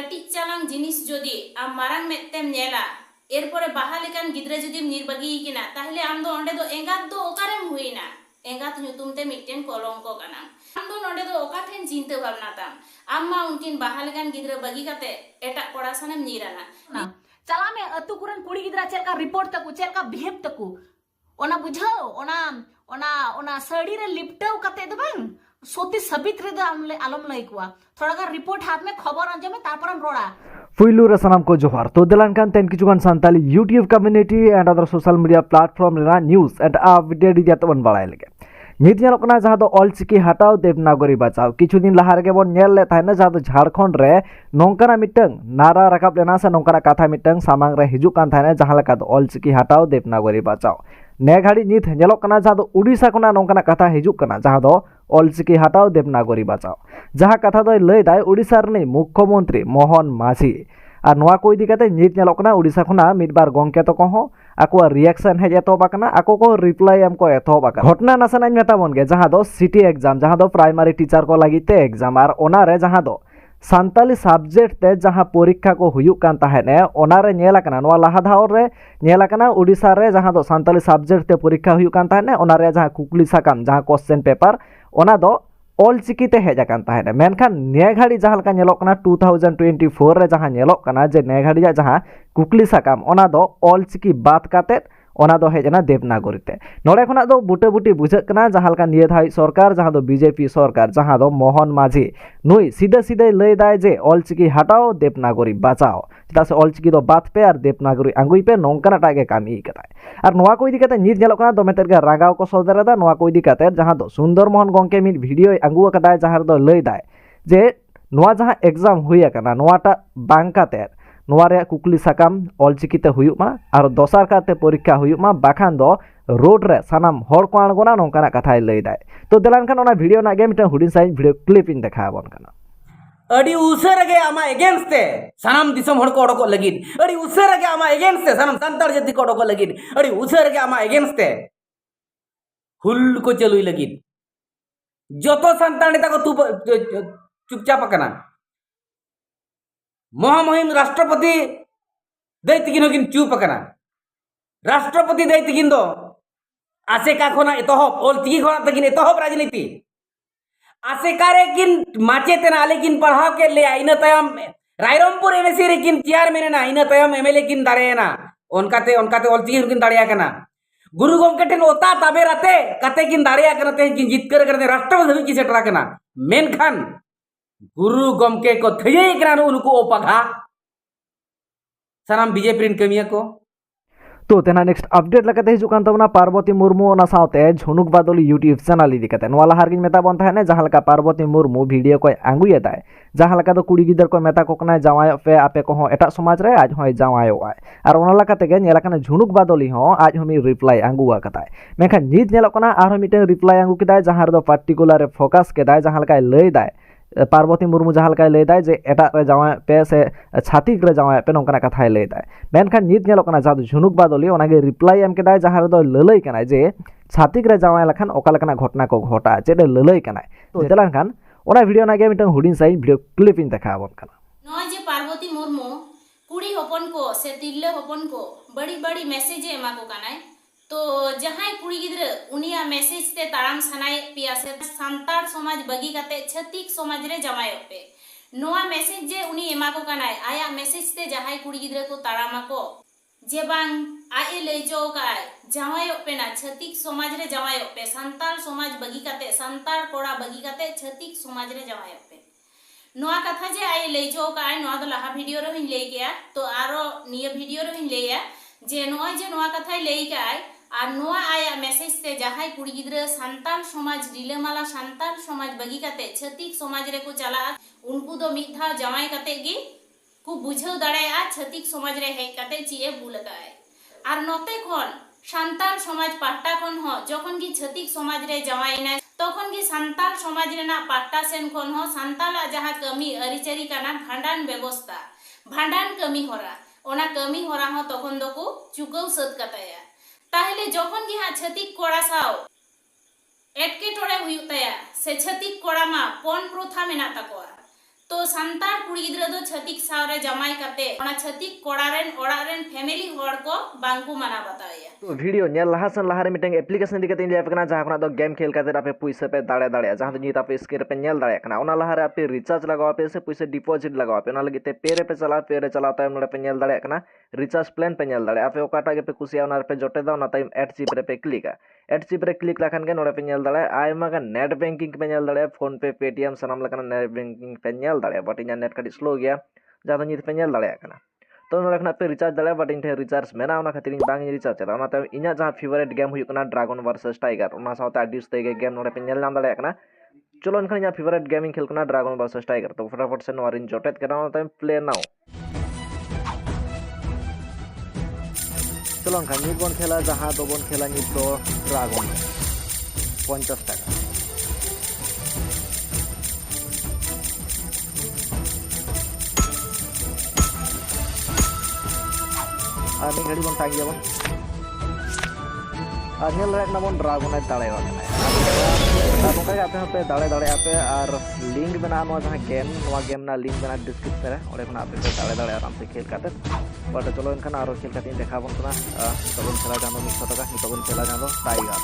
कटिज चालांग जिनिस जोदी आम मारांग मेत्तेम नेला एरपरे बाहा लेकान गिद्रा जोदी निर्बगी किना ताहले आम दो ओंडे दो एंगात दो ओकारेम हुइना एंगात ᱧᱩᱛᱩᱢ ᱛᱮ ᱢᱤᱫᱴᱮᱱ ᱠᱚᱞᱚᱝᱠᱚ ᱠᱟᱱᱟ ᱟᱢ ᱫᱚ ᱱᱚᱰᱮ ᱫᱚ ᱚᱠᱟ ᱴᱷᱮᱱ ᱪᱤᱱᱛᱟᱹ ᱵᱷᱟᱵᱱᱟ ᱛᱟᱢ ᱟᱢ ᱢᱟ ᱩᱱᱠᱤᱱ ᱵᱟᱦᱟ ᱞᱮᱠᱟᱱ ᱜᱤᱫᱽᱨᱟᱹ ᱵᱟᱹᱜᱤ ᱠᱟᱛᱮ ᱮᱴᱟᱜ ᱠᱚᱲᱟ ᱥᱟᱱᱮᱢ ᱧᱤᱨᱟᱱᱟ चला में अतु कुरन कुड़ी गिद्रा चेलका रिपोर्ट तकु चेलका बिहेव तकु ओना बुझाओ ओना ओना ओना सड़ी रे लिपटाव कते दो बांग सोती सबित रे आलम लई कुआ थोड़ा का रिपोर्ट हाथ में खबर अंजमे तारपरम रोड़ा पुइलू रे सनाम को जोहार तो दिलान कान तेन किचुगान Santali YouTube community and other social media platform रे न्यूज़ एंड अपडेट दिया तबन बाड़ाय लगे नित नेलोकना जहां दो ऑलचिकी हटाओ देवनागरी बचाओ किछु दिन लहा रे बन नेल ले थायना जहां दो झारखंड रे नोंकाना मिटंग नारा रकाब लेना से नोंकाना कथा मिटंग सामांग रे हिजु कान थायना जहां लका दो ऑलचिकी हटाओ देवनागरी बचाओ ने घाड़ी नित नेलोकना जहां दो उड़ीसा कोना नोंकाना कथा हिजु कना जहां दो ऑलचिकी हटाओ देवनागरी बचाओ जहां कथा दो लय दाय उड़ीसा रे मुख्यमंत्री मोहन माझी और नोआ को इदी काते नित नेलोकना उड़ीसा खोना मिदबार गंके तो कहो आको रिएक्शन हेज एतोबाकना आको को रिप्लाई एम को एतोबाकना घटना नासना मेताबन गे जहां दो सिटी एग्जाम जहां दो प्राइमरी टीचर को लागिते एग्जाम और ओना रे जहां दो सांताली सब्जेक्ट ते जहां परीक्षा को हुयुक कान ताहेने ओना रे नेलाकना नोआ लाहा धावर रे नेलाकना उड़ीसा रे जहां दो सांताली सब्जेक्ट ते परीक्षा हुयुक कान ताहेने ओना रे जहां कुकली साकाम जहां क्वेश्चन पेपर ओना दो ऑलचिकी ते हेज आकान ताहेने मेनखान ने घाड़ी जहां लका नेलोक कना 2024 रे जहां नेलोक कना जे ने घाड़ी जहां कुकली साकाम ओना दो ऑलचिकी बात काते ओना दो हेजना देवनागरी ते नोडे खना दो बुटे बुटी बुझक कना जहां लका निये धाई सरकार जहां दो बीजेपी सरकार जहां दो मोहन माझी नुई सीधे सीधे लय दाय जे ऑलचिकी हटाओ देवनागरी बचाओ चेदा से ऑलचिकी दो बात पे और देवनागरी आंगुई पे नोंकाना टागे कामी कताय और नोआ को इदी काते नित नेलोक कना दो मेतेर गे रागाव को सदरदा नोआ को इदी काते जहां दो सुंदर मोहन गंके मिद वीडियो आंगु कदाय जहां दो लय दाय जे नोआ जहां एग्जाम हुई कना नोआटा बांग काते नोआ रे कुकली साकाम ऑलचिकीते हुयुमा और दोसार काते परीक्षा हुयुमा बाखान दो रोड रे सनाम हर को आणगोना नोंकाना कथाय लय दाय तो देलान खान ओना वीडियो ना गे मिटन हुडिन साइज वीडियो क्लिप इन देखाबन कना अड़ी उसर गे आमा अगेंस्ट ते सनाम दिसम हर को ओडको लगिन अड़ी उसर गे आमा अगेंस्ट ते सनाम संतार जाति को ओडको लगिन अड़ी उसर गे आमा अगेंस्ट ते हुल को चलुई लगिन जतो संतान नेता को तू चुपचाप कना महामहिम राष्ट्रपति दैतिकिन होकिन चुप कना राष्ट्रपति दैतिकिन दो आसेका खोना एतहब ऑलचिकी खोना तकिन एतहब राजनीति आसेका रे किन माचे तेना लेकिन पढ़ाव के ले आइना तयम रायरमपुर एमएससी रे किन चेयरमैन ना इना तयम एमएलए किन दाड़ेना ओनकाते ऑलचिकी किन दाड़िया कना गुरु गंके ठेन ओता ताबेराते कते किन दाड़िया कना ते किन जितकर करते राष्ट्रपति धबी की सेटरा कना मेनखान गुरु गमके को थये कना उनको ओपघा सनाम बीजेपी रिन कमिया को तो तेना नेक्स्ट अपडेट लकाते हिजुकान तबना पार्वती मुर्मू ओना साउते झुनुक बादली यूट्यूब चैनल इदी कते नोआ लाहार गिन मेता बन थाने जहां लका पार्वती मुर्मू वीडियो को आंगुये दाय जहां लका दो कुड़ी गिदर को मेता को कना जावाय पे आपे को हो एटा समाज रे आज होय जावायो आय और ओना लकाते गे नेलाकना झुनुक बादली हो आज हमी रिप्लाई आंगुवा कताय मेखा नित नेलकना आरो मिटे रिप्लाई आंगु किदाय जहां रे दो पार्टिकुलर फोकस केदाय जहां लका लय दाय पार्वती मुर्मू जहां लकाय लय दाय जे एटा रे जावाय पे से छातिक रे जावाय पे नोंकना कथाय लय दाय मेनखान नित नेलकना जहां झुनुक बादली ओनागे रिप्लाई एम केदाय जहां रे दो ललय कनाय जे छातिक रे जावाय लखान ओका लकना घटना को घटा चेदे ललय कनाय तो देलान खान ओना वीडियो नागे मिटन हुडिन साइ वीडियो क्लिप इन देखाबन कना नय जे पार्वती मुर्मू कुड़ी होपन को से तिल्ले होपन को बड़ी बड़ी मैसेज एमा को कनाय तो जहां कुड़ी गिद्र उनिया मैसेज ते ताराम सनाय पिया से संतार समाज बगी काते छतिक समाज रे जमायो पे नोआ मैसेज जे उनी एमा को कनाय आया मैसेज ते जहां कुड़ी गिद्र को तारामा को जे बांग आए लय जो काय जमायो पे ना छतिक समाज रे जमायो पे संताल समाज बगी काते संतार कोड़ा बगी काते छतिक समाज रे जमायो पे नोआ कथा जे आए लय जो काय नोआ दो लाहा वीडियो रे हिन लय गया तो आरो निय वीडियो रे हिन लया जे नोआ कथा लय काय और नोआ आया मैसेज ते जहां कुड़ी गिद्र संताल समाज रिलेमाला संताल समाज बगी काते छतिक समाज रे को चला उनको दो मिथा जमाई काते गे को बुझाव दाड़ाया छतिक समाज रे हे काते चिए बुलकाय और नोते कोन संताल समाज पाट्टा कोन हो जखन की छतिक समाज रे जमाईना तखन की संताल समाज रे ना पाट्टा सेन कोन हो संताला जहां कमी अरिचरी काना भांडान व्यवस्था भांडान कमी होरा ओना कमी होरा हो तखन दो को चुकव सद काताया ताहले जखन की हाँ छतिक कोड़ा साव एटके टोड़े हुयुक ताया से छतिक कोड़ा मा पन प्रथा मेना ताकोआ तो संतार कुड़ी गिद्रा दो छतिक सावरे जमाई करते ओना छतिक कोड़ारेन फैमिली होड़ को बांकू मना बताया। तो वीडियो नेल लहा सन लहा रे मिटिंग एप्लीकेशन इदी कते लैप कना जहां दो गेम खेल काते आपे पैसा पे दाड़े जहां दो आप स्क्रीन पे नेल दाड़े कना ओना लहा रे आपे रिचार्ज लगाओ पे से पैसा डिपॉजिट लगाओ पे ओना लगिते पे रे चला तायम नोडे पे नेल दाड़े कना रिचार्ज प्लान पे नेल दाड़े आपे ओकाटा गे पे कुसिया ओना पे जोटे दा ओना तायम ऐड चिप रे पे क्लिका ऐड चिप रे क्लिक लखन गे नोडे पे नेल दाड़े आयमा गा नेट बैंकिंग पे नेल दाड़े फोन पे पेटीएम सनाम लकना नेट बैंकिंग पे नेल दाड़े बट इना नेट कड़ी स्लो गया जहां दो नीत पे नेल दाड़े कना तो नोडे खना पे रिचार्ज दाड़े बट इन रिचार्ज मेना ओना खातिर बांग रिचार्ज चला ओना तायम इना जहां फेवरेट गेम हुई कना ड्रैगन वर्सेस टाइगर ओना साथे आडिस तेगे गेम नोडे पे नेल नाम दाड़े कना चलो इनखान इना फेवरेट गेमिंग खेल कना ड्रैगन वर्सेस टाइगर तो फटाफट से नोरिन जोटेट कना ओना तायम प्ले नाउ चलो इनखान नित बोन खेला जहां दो बोन खेला नित दो ड्रैगन 50 टाका আর নি ঘড়ি বন তাই যাবো আর নেল রেক না বন ড্রাগনের দাঁড়ায় বানায় আর নকা গে আপে দাঁড়ায় আপে আর লিংক মেনা নো जहां गेम ना लिंक मेना डिस्क्रिप्शन रे ओरे खना आपे दाड़े आराम से खेल काते बट चलो इनखान आरो खेल काते देखा बन कना तबन खेला जानो 100 টাকা तबन खेला जानो tiger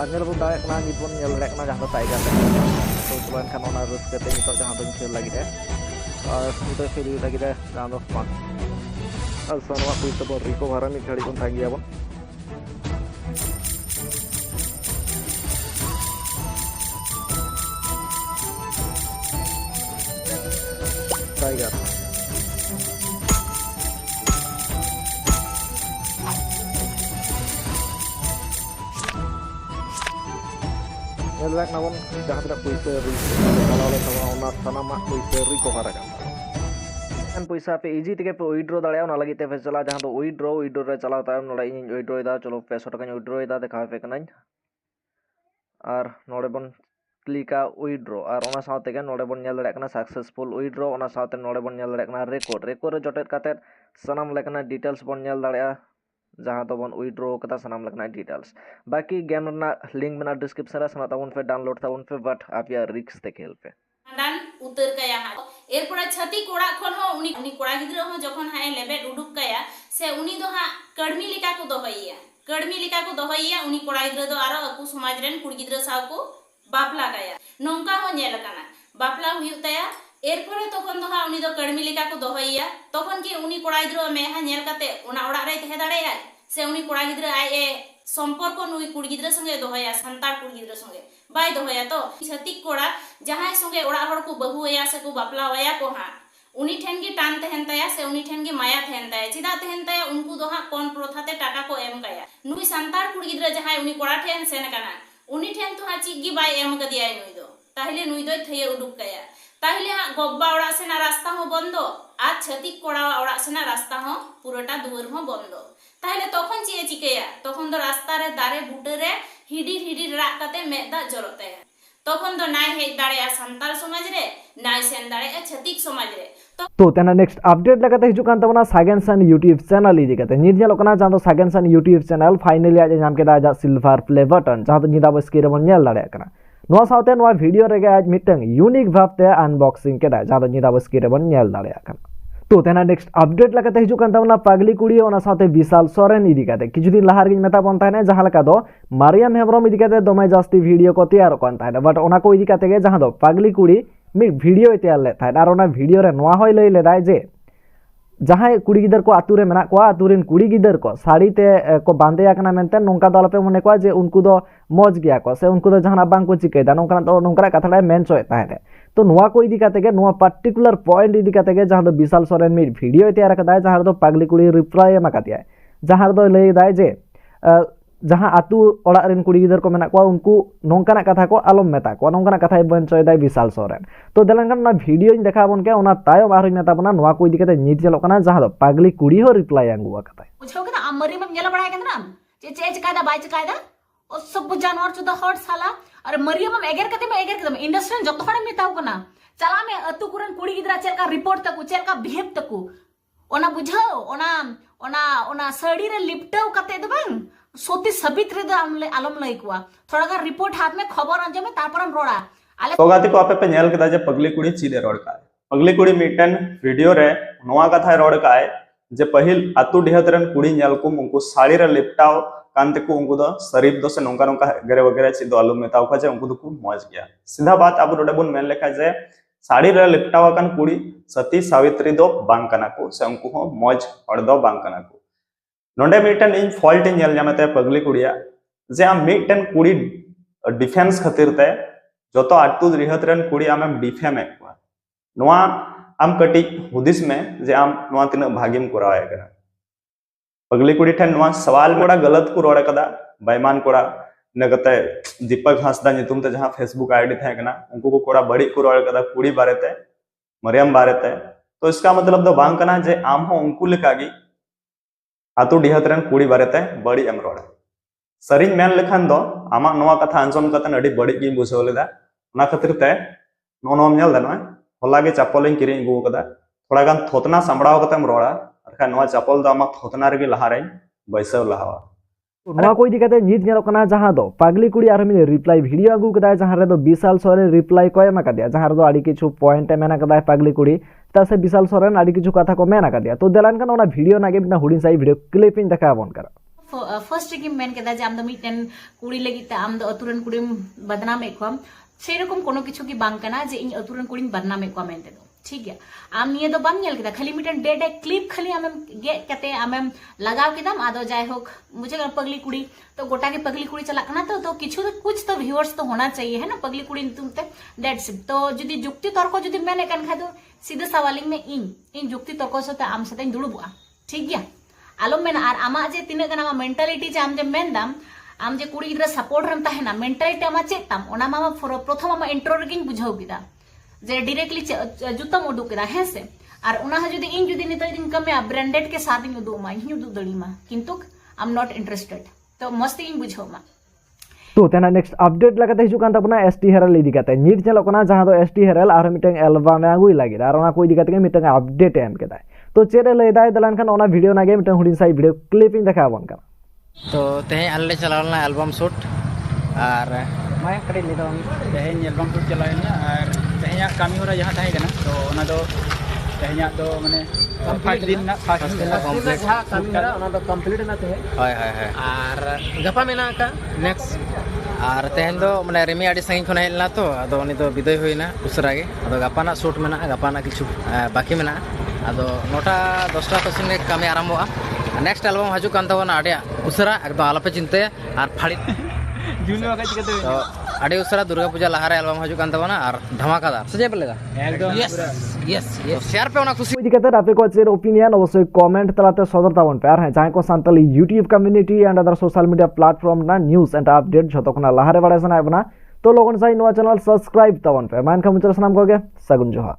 Anyel pun daek na ni pun nyel rek na jahdo tiger तो चलो इनखान ओना रस करते नितो जहां दो खेल लगी दे और नितो खेल लगी दे जहां दो पांच और सोनवा कुछ तो रिकवर नि खड़ी कोन थागी आबो टाइगर नेल रek na bon जहां तक पैसा kalau oleh sama ona sanama पैसा रिकवर kan पैसा पे इजी तके पे विड्रॉ दाड़े ओना लगी ते पे चला जहां तो विड्रॉ रे चला तायम नोडे इन विड्रॉ दा चलो 500 টাকা विड्रॉ दा देखा पे कनाई और नोडे बन क्लिका विड्रॉ और ओना साथे के नोडे बन नेल दाड़े कना सक्सेसफुल विड्रॉ ओना साथे नोडे बन नेल दाड़े कना रेकॉर्ड रे जोटेट काते सनाम लेकना डिटेल्स बन नेल दाड़े जहां तो बन विड्रॉ कता सनाम लगना डिटेल्स बाकी गेम ना लिंक मेना डिस्क्रिप्शन रे सना ताबन पे डाउनलोड ताबन पे बट आप या रिक्स ते खेल पे डान उतर कया हा एरपरे छती कोड़ा खन हो उनी कोड़ा गिद्रा हो जखन हाय लेबेट उडुक कया से उनी दो हा कड़मी लिका को दोहैया उनी कोड़ा गिद्रा दो आरो अकु समाज रेन कुड़ी गिद्रा साव को बापला कया नोंका हो नेल कना बापला हुयु तया एरपरे तखन दो हा उनी दो कड़मी लिका को दोहैया तखन की उनी कोड़ा गिद्रा मे हा नेल काते ओना ओड़ा रे तहे दाड़े आय से उनी कोड़ा गिद्रा आय ए संपर्क नुई कुड़ी गिद्रा संगे दोहैया संतार कुड़ी गिद्रा संगे बाय दोहैया तो छतिक कोड़ा जहां संगे ओड़ा हड़ को बहुया से को बापला वया को हा उनी ठेन की टान तहन तया से उनी ठेन की माया तहन तया चिदा तहन तया उनको दो हा कोन प्रथाते टाका को एम कया नुई संतार कुड़ी गिद्रा जहां उनी कोड़ा ठेन सेन कना उनी ठेन तो हा चिगी बाय एम कदिया नुई दो ताहले नुई दो थये उडुक कया ताहले हा गब्बा ओड़ा सेना रास्ता हो बंदो आज छतिक कोड़ा ओड़ा सेना रास्ता हो पुरोटा दुवर हो बंदो ताहले तखन चे चिकेया तखन दो रास्ता रे दारे बुटे रे हिडिर राग काते मेदा जरते तखन दो नाय हेज दाड़े संताल समाज रे नाय सेन दाड़े छतिक समाज रे तो तेना नेक्स्ट अपडेट लगाते हिजु कान तबना सागेन सन यूट्यूब चैनल इदी कते नित जेलो कना जहां दो सागेन सन यूट्यूब चैनल फाइनली आज नाम के दा सिल्वर प्ले बटन जहां दो निदा बस के रे नेल दाड़े कना नोआ साथे नोआ वीडियो रे आज मिटंग यूनिक भाबते अनबॉक्सिंग के दा जहां दो निदा बस के रे नेल दाड़े कना तो तेना नेक्स्ट अपडेट लगाते हिजु कान तबना पागली कुड़ी ओना साथे विशाल सोरेन इदी कते किछु दिन लहार गिन मेता बन ताने जहां लका दो मारियम हेब्रम इदी कते दोमे जास्ती वीडियो को तैयार कोन ताने बट ओना को इदी कते गे जहां दो पागली कुड़ी मिड वीडियो तैयार ले थाय और ओना वीडियो रे नोआ होय लई लेदाय जे जहां कुड़ी गिदर को आतु रे मेना को आतुरेन कुड़ी गिदर को साड़ी ते को बांधे आकना मेनते नोंका दल पे मने को जे उनको दो मौज गया को से उनको दो जहां बांग को चिकेदा नोंका तो नोंका कथा मेन चोय ताहे तो नोआ को इदी काते गे नोआ पर्टिकुलर पॉइंट इदी काते गे जहां दो विशाल सोरेन मिड वीडियो तैयार कदा जहां दो पागली कुड़ी रिप्लाई एमा कातिया जहां दो लई दाय जे जहां आतु ओड़ा रेन कुड़ी गिदर को मेना को उनको नोंकाना कथा को आलम मेता को नोंकाना कथा बन चोय दाय विशाल सोरेन तो देलंगन ना वीडियो इन देखा बन के ओना तायो आरो मेता बना नोआ को इदी काते नित जेलो कना जहां दो पागली कुड़ी हो रिप्लाई आंगुआ कथा बुझो के ना अमरी में नेला बड़ा के ना चे कायदा बाय कायदा ओ सब जानवर चुदा हट साला अरे मरियम एगर कते इंडस्ट्री जतो हड़े मेताव कना चला में अतु कुरन कुड़ी गिद्रा चेलका रिपोर्ट तकु चेलका बिहेव तकु ओना बुझाओ ओना ओना ओना सड़ी रे लिपटाव कते दो बांग सोती सबित रे आलम लई कुआ थोड़ा गा रिपोर्ट हाथ में खबर अंजे में तारपरम रोड़ा आले तो गाती को आपे पे नेल केदा जे पगली कुड़ी चीदे रोड का पगली कुड़ी मिटन वीडियो रे नोवा कथा रोड का जे पहिल आतु डिहतरन कुड़ी नेल को उनको साड़ी रे लिपटाव कांते को उनको दो शरीफ दो से नोंका नोंका गरे वगैरह चिदो आलू मेताव का जे उनको दो मौज गया सीधा बात अब रोडे बुन मेन लेखा जे साड़ी रे लिपटाव कान कुड़ी सती सावित्री दो बांग कना को से उनको हो मौज हड़ दो बांग कना को नोंडे मिटन इन फॉल्ट इन नेल जामते पगली कुड़िया जे आम मिटन कुड़ी डिफेंस खातिर ते जोतो आटू रिहतरन कुड़ी आम डिफेम एकवा नोआ आम कटी हुदिस में जे आम नोआ तिना भागिम करावे करा पगली कुड़ी ठन नोआ सवाल कोड़ा गलत को रोड़े कदा बैमान कोड़ा नगते दीपक हांसदा नितुम ते जहां फेसबुक आईडी थे कना उनको को कोड़ा बड़ी को रोड़े कदा कुड़ी बारेते मरियम बारेते तो इसका मतलब दो बांग कना जे आम हो उनको लेकागी आतु डिहतरन कुड़ी बारेते बड़ी एम रोड़े सरिन मेन लेखान दो आमा नोआ कथा आंसम कतन अडी बड़ी गी बुझाव लेदा ना खातिर ते नोम नेल दा होला गे चप्पल किरी गु कदा थोड़ा गान थोतना सामड़ाव कतम रोड़ा अरखा नोआ चप्पल दो आमा थोतना रे लहारे बैसाव लहावा नोआ को इदी कते नीत नेलो कना जहां दो पागली कुड़ी आर मिले रिप्लाई वीडियो आगु कदा जहां रे दो विशाल सोरेन रिप्लाई को एमा कदिया जहां रे दो आडी किछु पॉइंट मेना कदा पागली कुड़ी ता से विशाल सोरेन आडी किछु कथा को मेना कदिया तो देलान कन ओना वीडियो नागे बिना हुडिन साई वीडियो क्लिपिंग देखा बन करा फर्स्ट की मेन केदा जे आम दो मिटन कुड़ी लगी ते आम दो अतुरन कुड़ी बदनाम एकम सेरकम कोनो किछु की बांग कना जे इन अतुरन कुड़ी बदनाम एकवा मेनते दो ठीक है आम निये दो बाम नेल केदा खाली मिटन डे क्लिप खाली आम गे कते आम लगाव केदाम आदो जाय होक मुझे पगली कुड़ी तो गोटा के पगली कुड़ी चला कना तो किछु तो कुछ तो व्यूअर्स तो होना चाहिए है ना पगली कुड़ी तुमते दैट्स इट तो जदी जुक्ति तर्क जदी मेने कन खा दो सीधे सवालिंग में इन जुक्ति तर्क सते आम सते दुड़ुबा ठीक गया आलम मेन आर आमा जे तिने कना मेंटालिटी जे आम जे मेन दाम आम जे कुड़ी गिद्रा सपोर्ट रम ताहेना मेंटालिटी आमा चेक ताम ओना मामा प्रथम आमा इंट्रो रेगिन बुझाव किदा जे डायरेक्टली जुतम उडुक किदा है से आर ओना जदी इन जदी नित दिन कमे ब्रांडेड के साथ इन उदु मा इन उदु दड़ी मा किंतु आई एम नॉट इंटरेस्टेड तो मस्त इन बुझाव मा तो तेना नेक्स्ट अपडेट लगाते हिजु कान तबना एसटी हेरल इदी काते नीट नेलो कना जहां दो एसटी हेरल आर मिटंग एल्बम आगुई लागी आर ओना को इदी काते मिटंग अपडेट एम केदा तो चेरे लय दाय दलान खान ओना वीडियो नागे मिटंग हुडिन साई वीडियो क्लिपिंग देखा बन का तो तेहे आले चलावलना एल्बम शूट और मैं कड़ी ले दो तेहे एल्बम शूट चलावलना और तेहे कामी होरा जहां ताहे कना तो ओना दो तेहे दो माने फर्स्ट दिन ना फर्स्ट दिन कंप्लीट जहां कामी होरा ओना दो कंप्लीट ना तेहे हाय हाय हाय और गपा मेना का नेक्स्ट और तेहन दो माने रेमी आडी संगी खन हेलना तो आदो उनी दो विदाय होइना उसरा गे आदो गपाना शूट मेना गपाना किछु बाकी मेना आदो नोटा 10टा तसिन गे कामी आरंभोआ नेक्स्ट एल्बम हजू कान तबना आडी उसरा एकदम आलपे चिंते और फाड़ी जून में चिकते तो आडी उसरा दुर्गा पूजा लहारे एल्बम हजू कान तबना और धमाकादार सजे बलेदा एकदम यस यस यस शेयर पे ओना खुशी इदी काते आपे को चेर ओपिनियन अवश्य कमेंट तलाते सदर ताबन पे आर जहां को Santali YouTube community and other social media platform ना न्यूज़ एंड अपडेट जतोखना लहारे बाड़े सना बना तो लोगन साई नवा चैनल सब्सक्राइब ताबन पे मान का मुचर नाम को गे सगुन जोहार।